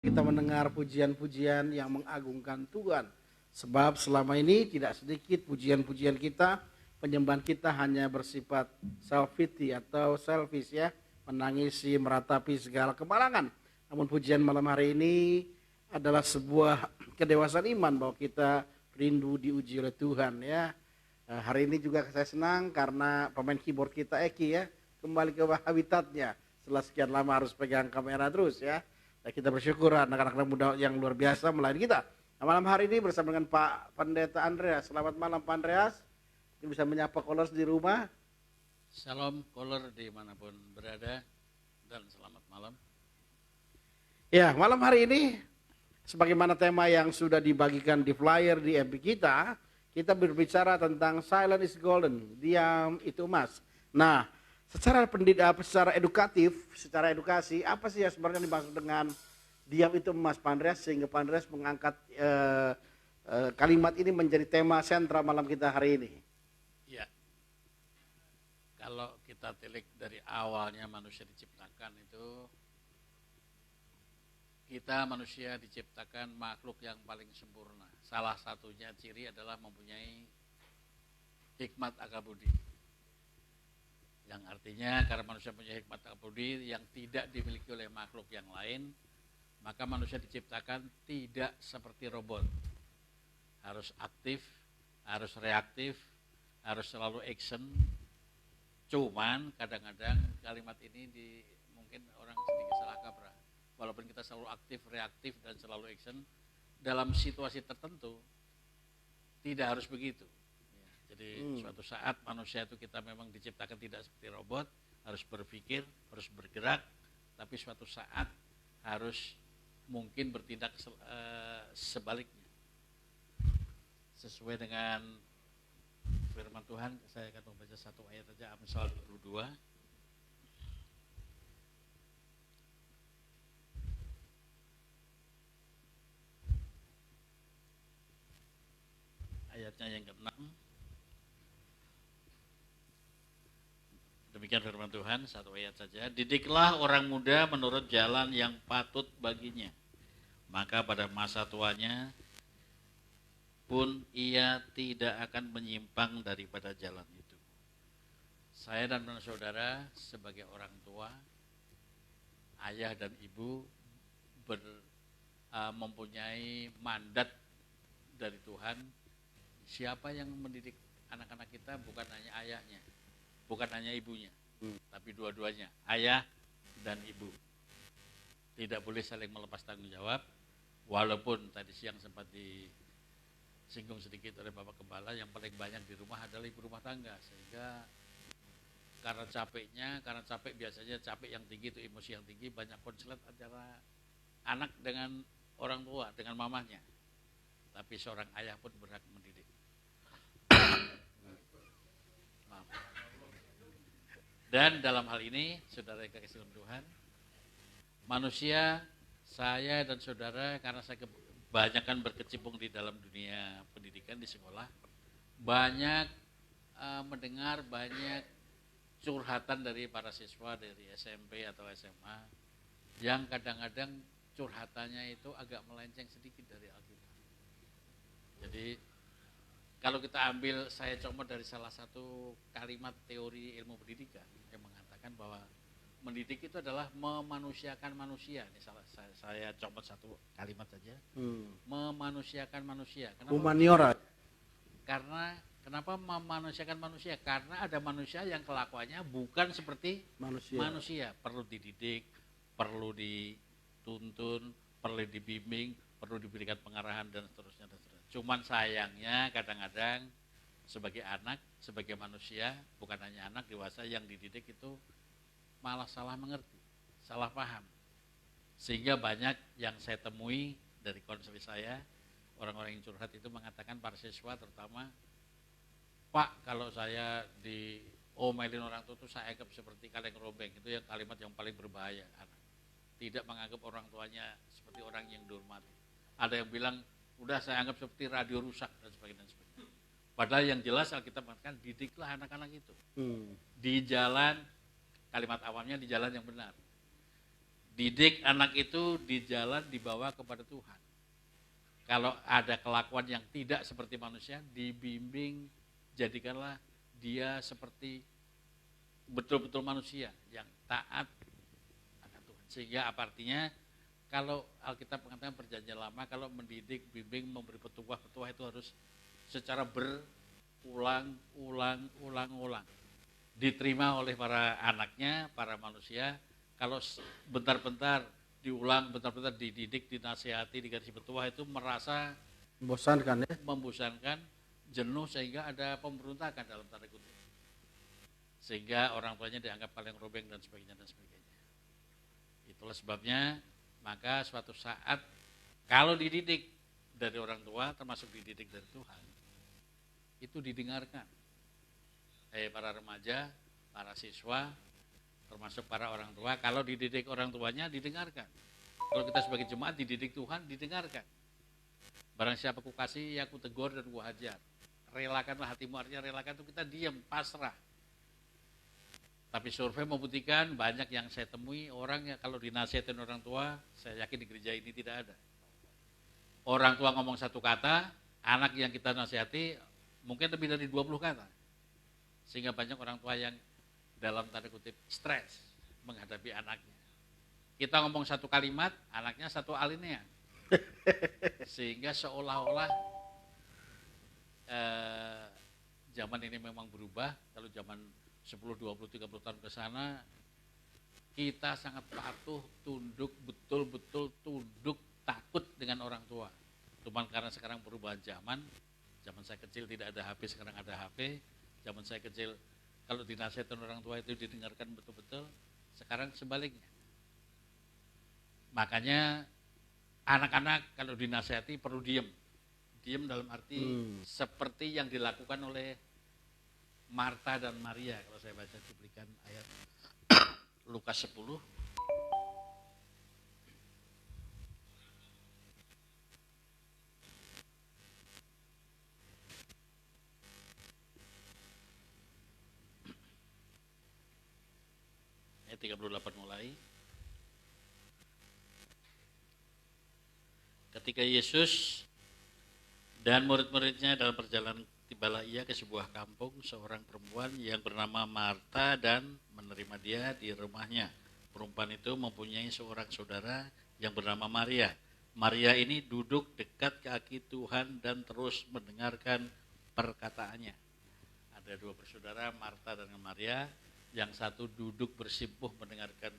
Kita mendengar pujian-pujian yang mengagungkan Tuhan. Sebab selama ini tidak sedikit pujian-pujian kita, penyembahan kita hanya bersifat self-pity atau selfish ya, menangisi, meratapi segala kemalangan. Namun pujian malam hari ini adalah sebuah kedewasaan iman bahwa kita rindu diuji oleh Tuhan ya. Hari ini juga saya senang karena pemain keyboard kita Eki ya, kembali ke habitatnya. Setelah sekian lama harus pegang kamera terus ya. Dan kita bersyukur anak-anak muda yang luar biasa melayani kita. Nah, malam hari ini bersama dengan Pak Pendeta Andreas. Selamat malam Pak Andreas. Ini bisa menyapa Kolors di rumah. Salam Kolor dimanapun berada dan selamat malam. Ya, malam hari ini sebagaimana tema yang sudah dibagikan di flyer di FB kita berbicara tentang silent is golden, diam itu emas. Nah, secara secara edukatif, secara edukasi, apa sih yang sebenarnya dimaksud dengan diam itu emas Pak Andreas, sehingga Pak Andreas mengangkat kalimat ini menjadi tema sentral malam kita hari ini? Ya, kalau kita telik dari awalnya manusia diciptakan itu, kita manusia diciptakan makhluk yang paling sempurna. Salah satunya ciri adalah mempunyai hikmat akal budi. Yang artinya karena manusia punya hikmat akal budi yang tidak dimiliki oleh makhluk yang lain, maka manusia diciptakan tidak seperti robot. Harus aktif, harus reaktif, harus selalu action. Cuman kadang-kadang kalimat ini mungkin orang sedikit salah kaprah. Walaupun kita selalu aktif, reaktif, dan selalu action, dalam situasi tertentu tidak harus begitu. Jadi suatu saat manusia itu kita memang diciptakan tidak seperti robot, harus berpikir, harus bergerak, tapi suatu saat harus mungkin bertindak sebaliknya. Sesuai dengan firman Tuhan, saya akan membaca satu ayat saja, Amsal 22. Ayatnya yang ke-6. Demikian firman Tuhan, satu ayat saja. Didiklah orang muda menurut jalan yang patut baginya. Maka pada masa tuanya pun ia tidak akan menyimpang daripada jalan itu. Saya dan saudara sebagai orang tua, ayah dan ibu mempunyai mandat dari Tuhan. Siapa yang mendidik anak-anak kita bukan hanya ayahnya, bukan hanya ibunya, tapi dua-duanya, ayah dan ibu. Tidak boleh saling melepas tanggung jawab, walaupun tadi siang sempat disinggung sedikit oleh Bapak Gembala, yang paling banyak di rumah adalah ibu rumah tangga. Sehingga karena capek biasanya capek yang tinggi itu emosi yang tinggi, banyak konslet antara anak dengan orang tua, dengan mamahnya. Tapi seorang ayah pun berhak mendidik. Dan dalam hal ini, saudara yang kasih Tuhan, manusia, saya dan saudara, karena saya kebanyakan berkecimpung di dalam dunia pendidikan di sekolah, banyak mendengar banyak curhatan dari para siswa dari SMP atau SMA, yang kadang-kadang curhatannya itu agak melenceng sedikit dari Alkitab. Jadi kalau kita ambil, saya comot dari salah satu kalimat teori ilmu pendidikan yang mengatakan bahwa mendidik itu adalah memanusiakan manusia. Ini saya comot satu kalimat saja. Memanusiakan manusia. Kenapa? Humaniora. Kenapa memanusiakan manusia? Karena ada manusia yang kelakuannya bukan seperti manusia. Perlu dididik, perlu dituntun, perlu dibimbing, perlu diberikan pengarahan dan seterusnya. Cuman sayangnya kadang-kadang sebagai anak, sebagai manusia, bukan hanya anak, dewasa yang dididik itu malah salah mengerti, salah paham. Sehingga banyak yang saya temui dari konseling saya, orang-orang yang curhat itu mengatakan para siswa terutama, Pak, kalau saya diomelin orang tua itu saya anggap seperti kaleng robeng. Itu yang kalimat yang paling berbahaya. Anak tidak menganggap orang tuanya seperti orang yang dihormati. Ada yang bilang, udah saya anggap seperti radio rusak dan sebagainya. Padahal yang jelas Alkitab mengatakan didiklah anak-anak itu di jalan, kalimat awalnya di jalan yang benar, Didik anak itu di jalan dibawa kepada Tuhan. Kalau ada kelakuan yang tidak seperti manusia, dibimbing, jadikanlah dia seperti betul-betul manusia yang taat akan Tuhan. Sehingga apa artinya? Kalau Alkitab mengatakan perjanjian lama, kalau mendidik, bimbing, memberi petuah itu harus secara berulang-ulang. Diterima oleh para anaknya, para manusia. Kalau bentar-bentar diulang, bentar-bentar dididik, dinasihati, dikasih petuah itu merasa membosankan ya. Membosankan, jenuh sehingga ada pemberontakan dalam tanda kutip. Sehingga orang tuanya dianggap paling robeng dan sebagainya. Itulah sebabnya maka suatu saat kalau dididik dari orang tua, termasuk dididik dari Tuhan, itu didengarkan. Para remaja, para siswa, termasuk para orang tua, kalau dididik orang tuanya didengarkan. Kalau kita sebagai jemaat dididik Tuhan, didengarkan. Barang siapa ku kasih, ya ku tegur dan ku hajar. Relakanlah hatimu, artinya relakan itu kita diam, pasrah. Tapi survei membuktikan banyak yang saya temui orang yang kalau dinasihatin orang tua, saya yakin di gereja ini tidak ada. Orang tua ngomong satu kata, anak yang kita nasihati mungkin lebih dari 20 kata. Sehingga banyak orang tua yang dalam tanda kutip stres menghadapi anaknya. Kita ngomong satu kalimat, anaknya satu alinea. Sehingga seolah-olah zaman ini memang berubah. Kalau zaman 10, 20, 30 tahun ke sana, kita sangat patuh, tunduk, betul-betul tunduk, takut dengan orang tua. Cuman karena sekarang perubahan zaman saya kecil tidak ada HP, sekarang ada HP. Zaman saya kecil, kalau dinasihatin orang tua itu didengarkan betul-betul, sekarang sebaliknya. Makanya anak-anak kalau dinasihati perlu diem. Diem dalam arti seperti yang dilakukan oleh Marta dan Maria. Kalau saya baca cuplikan ayat Lukas 10. Ayat 38 mulai. Ketika Yesus dan murid-muridnya dalam perjalanan, tibalah ia ke sebuah kampung, seorang perempuan yang bernama Marta dan menerima dia di rumahnya. Perempuan itu mempunyai seorang saudara yang bernama Maria. Maria ini duduk dekat kaki Tuhan dan terus mendengarkan perkataannya. Ada dua bersaudara, Marta dan Maria. Yang satu duduk bersimpuh mendengarkan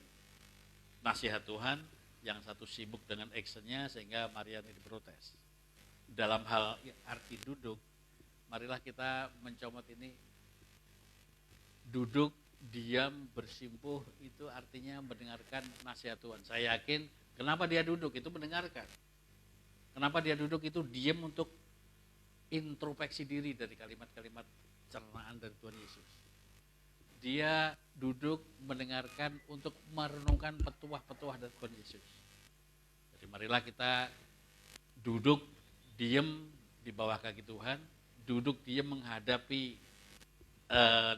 nasihat Tuhan, yang satu sibuk dengan actionnya sehingga Maria ini diprotes. Dalam hal arti duduk, marilah kita mencomot ini. Duduk, diam, bersimpuh itu artinya mendengarkan nasihat Tuhan. Saya yakin kenapa dia duduk itu mendengarkan. Kenapa dia duduk itu diam untuk introspeksi diri dari kalimat-kalimat cernaan dari Tuhan Yesus. Dia duduk mendengarkan untuk merenungkan petuah-petuah dari Tuhan Yesus. Jadi marilah kita duduk diam di bawah kaki Tuhan, duduk diam menghadapi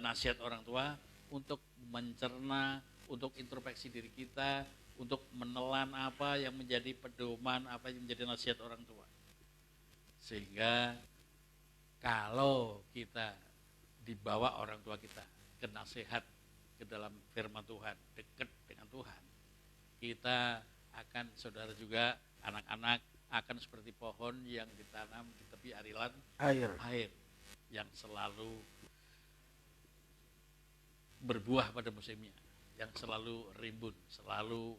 nasihat orang tua untuk mencerna, untuk introspeksi diri kita, untuk menelan apa yang menjadi pedoman, apa yang menjadi nasihat orang tua. Sehingga kalau kita dibawa orang tua kita ke nasihat, ke dalam firman Tuhan, dekat dengan Tuhan, kita akan, saudara juga, anak-anak akan seperti pohon yang ditanam di tepi aliran air yang selalu berbuah pada musimnya, yang selalu rimbun, selalu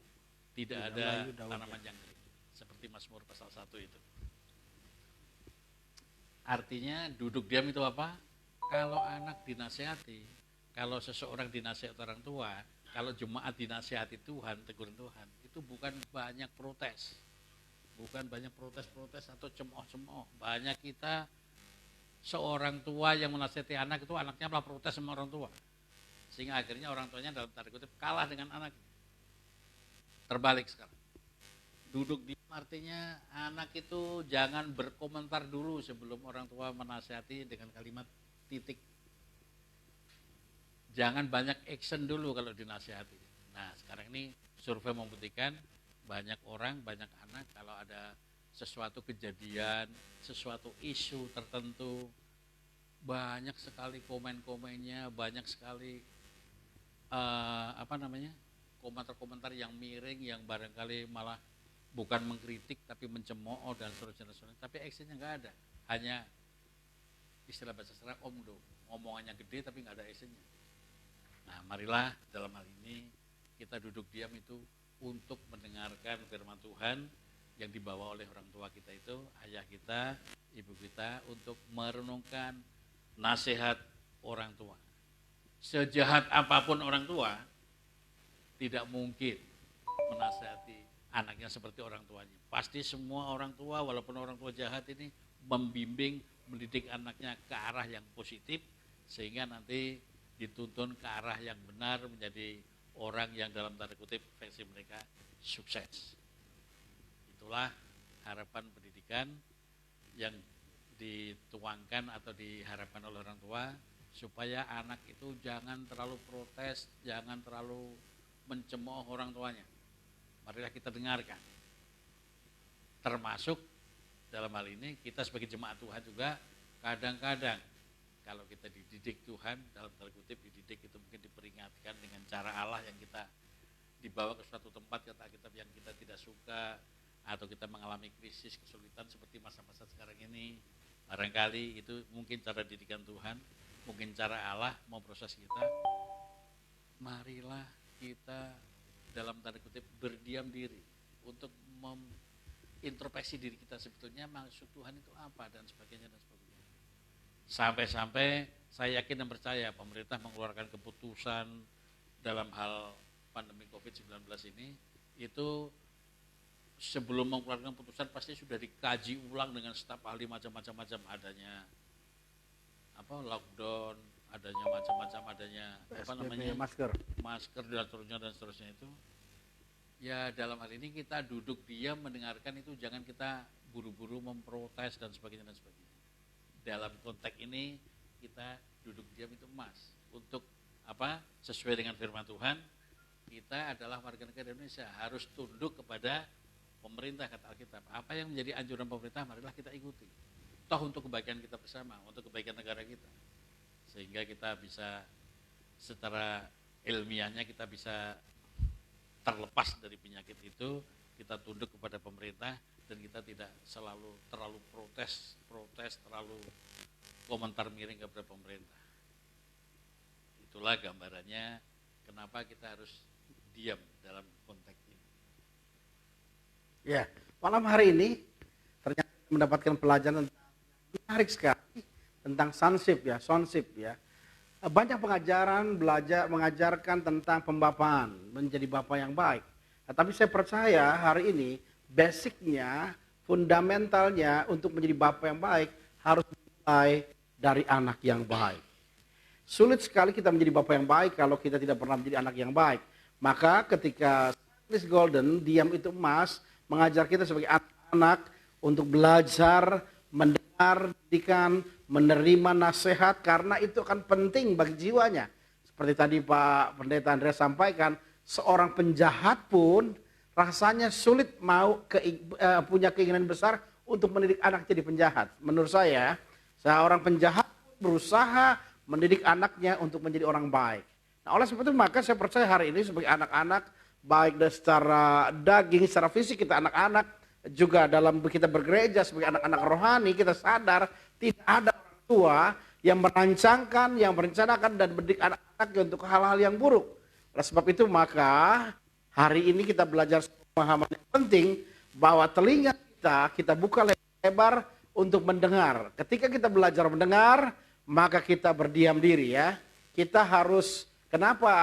tidak ada tanaman yang kering, seperti Mazmur pasal 1 itu. Artinya duduk diam itu apa? Kalau anak dinasihati, kalau seseorang dinasihati orang tua, kalau jemaat dinasihati Tuhan, teguran Tuhan, itu bukan banyak protes. Bukan banyak protes-protes atau cemooh-cemooh. Banyak kita seorang tua yang menasihati anak itu anaknya malah protes sama orang tua. Sehingga akhirnya orang tuanya dalam tanda kutip kalah dengan anaknya. Terbalik sekarang. Duduk di artinya anak itu jangan berkomentar dulu sebelum orang tua menasihati dengan kalimat titik. Jangan banyak action dulu kalau dinasihati. Nah sekarang ini survei membuktikan banyak orang, banyak anak kalau ada sesuatu kejadian, sesuatu isu tertentu, banyak sekali komen-komennya, banyak sekali komentar-komentar yang miring, yang barangkali malah bukan mengkritik tapi mencemooh dan seterusnya. Tapi actionnya nggak ada, hanya istilah bahasa sastra omdo, omongannya gede tapi nggak ada actionnya. Nah, marilah dalam hal ini kita duduk diam itu untuk mendengarkan firman Tuhan yang dibawa oleh orang tua kita itu, ayah kita, ibu kita, untuk merenungkan nasihat orang tua. Sejahat apapun orang tua, tidak mungkin menasihati anaknya seperti orang tuanya. Pasti semua orang tua, walaupun orang tua jahat ini, membimbing, mendidik anaknya ke arah yang positif, sehingga nanti dituntun ke arah yang benar, menjadi orang yang dalam tanda kutip versi mereka sukses. Itulah harapan pendidikan yang dituangkan atau diharapkan oleh orang tua, supaya anak itu jangan terlalu protes, jangan terlalu mencemooh orang tuanya. Marilah kita dengarkan. Termasuk dalam hal ini kita sebagai jemaat Tuhan juga kadang-kadang kalau kita dididik Tuhan, dalam tanda kutip dididik itu mungkin diperingatkan dengan cara Allah yang kita dibawa ke suatu tempat kata Alkitab yang kita tidak suka, atau kita mengalami krisis, kesulitan seperti masa-masa sekarang ini. Barangkali itu mungkin cara didikan Tuhan, mungkin cara Allah mau proses kita. Marilah kita dalam tanda kutip berdiam diri untuk introspeksi diri kita, sebetulnya maksud Tuhan itu apa dan sebagainya dan sebagainya. Sampai-sampai saya yakin dan percaya pemerintah mengeluarkan keputusan dalam hal pandemi COVID-19 ini, itu sebelum mengeluarkan keputusan pasti sudah dikaji ulang dengan staf ahli macam-macam, adanya lockdown, adanya macam-macam, adanya masker dan seterusnya itu. Ya dalam hal ini kita duduk diam mendengarkan itu, jangan kita buru-buru memprotes dan sebagainya. Dalam konteks ini kita duduk diam itu emas. Untuk sesuai dengan firman Tuhan, kita adalah warga negara Indonesia, harus tunduk kepada pemerintah kata Alkitab. Apa yang menjadi anjuran pemerintah marilah kita ikuti. Toh untuk kebaikan kita bersama, untuk kebaikan negara kita. Sehingga kita bisa secara ilmiahnya kita bisa terlepas dari penyakit itu, kita tunduk kepada pemerintah dan kita tidak selalu terlalu protes, terlalu komentar miring kepada pemerintah. Itulah gambarannya kenapa kita harus diam dalam konteks ini. Ya, malam hari ini ternyata mendapatkan pelajaran menarik sekali tentang sonship ya. Banyak pengajaran mengajarkan tentang pembapaan, menjadi bapak yang baik. Nah, tapi saya percaya hari ini basicnya, fundamentalnya untuk menjadi bapak yang baik harus mulai dari anak yang baik. Sulit sekali kita menjadi bapak yang baik kalau kita tidak pernah menjadi anak yang baik. Maka ketika Chris Golden, diam itu emas, mengajar kita sebagai anak untuk belajar, mendengar didikan, menerima nasihat, karena itu akan penting bagi jiwanya. Seperti tadi Pak Pendeta Andreas sampaikan, seorang penjahat pun rasanya sulit mau punya keinginan besar untuk mendidik anak jadi penjahat. Menurut saya, seorang penjahat berusaha mendidik anaknya untuk menjadi orang baik. Nah, oleh sebab itu maka saya percaya hari ini sebagai anak-anak, baik dari secara daging, secara fisik kita anak-anak, juga dalam kita bergereja sebagai anak-anak rohani, kita sadar tidak ada orang tua yang merancangkan, yang merencanakan dan mendidik anak-anaknya untuk hal-hal yang buruk. Oleh sebab itu maka hari ini kita belajar pemahaman yang penting bahwa telinga kita buka lebar untuk mendengar. Ketika kita belajar mendengar, maka kita berdiam diri ya. Kita harus, kenapa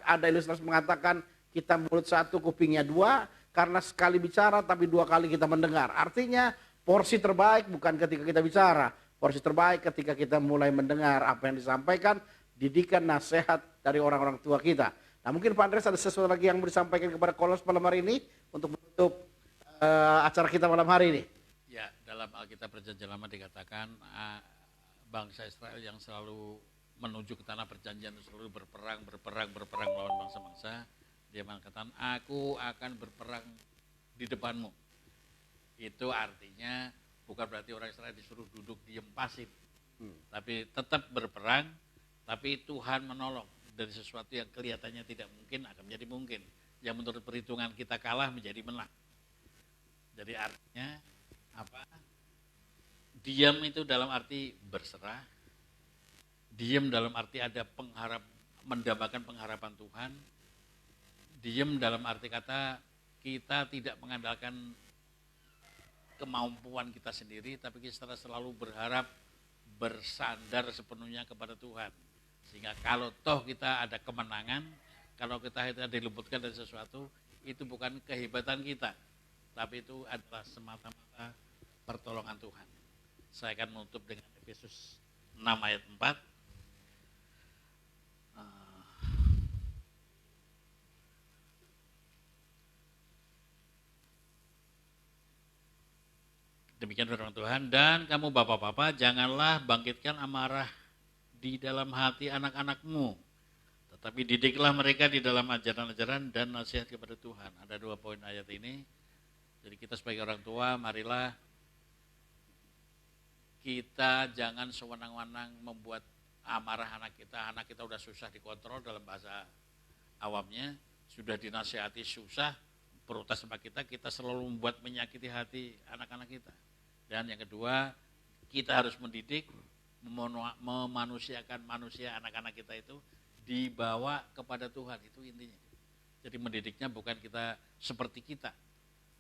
ada ilustrasi mengatakan kita mulut satu, kupingnya dua, karena sekali bicara tapi dua kali kita mendengar. Artinya porsi terbaik bukan ketika kita bicara, porsi terbaik ketika kita mulai mendengar apa yang disampaikan, didikan, nasihat dari orang-orang tua kita. Nah mungkin Pak Andreas ada sesuatu lagi yang mau disampaikan kepada Kolos malam hari ini untuk menutup acara kita malam hari ini. Ya, dalam Alkitab Perjanjian Lama dikatakan bangsa Israel yang selalu menuju ke tanah perjanjian, selalu berperang melawan bangsa-bangsa. Dia mengatakan, aku akan berperang di depanmu. Itu artinya bukan berarti orang Israel disuruh duduk diam pasif, tapi tetap berperang, tapi Tuhan menolong. Dari sesuatu yang kelihatannya tidak mungkin akan menjadi mungkin. Yang menurut perhitungan kita kalah menjadi menang. Jadi artinya apa? Diam itu dalam arti berserah. Diam dalam arti ada mendambakan pengharapan Tuhan. Diam dalam arti kata kita tidak mengandalkan kemampuan kita sendiri, tapi kita selalu berharap bersandar sepenuhnya kepada Tuhan. Sehingga kalau toh kita ada kemenangan, kalau kita diluputkan dari sesuatu, itu bukan kehebatan kita, tapi itu adalah semata-mata pertolongan Tuhan. Saya akan menutup dengan Efesus 6 ayat 4. Demikian firman Tuhan, dan kamu bapak-bapak janganlah bangkitkan amarah di dalam hati anak-anakmu, tetapi didiklah mereka di dalam ajaran-ajaran dan nasihat kepada Tuhan. Ada 2 poin ayat ini. Jadi kita sebagai orang tua, marilah kita jangan sewenang-wenang membuat amarah anak kita. Anak kita udah susah dikontrol, dalam bahasa awamnya, sudah dinasihati susah, protes sama kita selalu membuat menyakiti hati anak-anak kita. Dan yang kedua, kita harus mendidik, memanusiakan manusia, anak-anak kita itu dibawa kepada Tuhan, itu intinya. Jadi mendidiknya bukan kita seperti kita.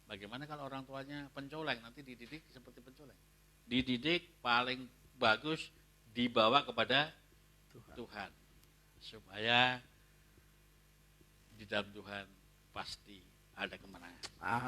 Bagaimana kalau orang tuanya pencoleng, nanti dididik seperti pencoleng. Dididik paling bagus dibawa kepada Tuhan. Supaya di dalam Tuhan pasti ada kemenangan.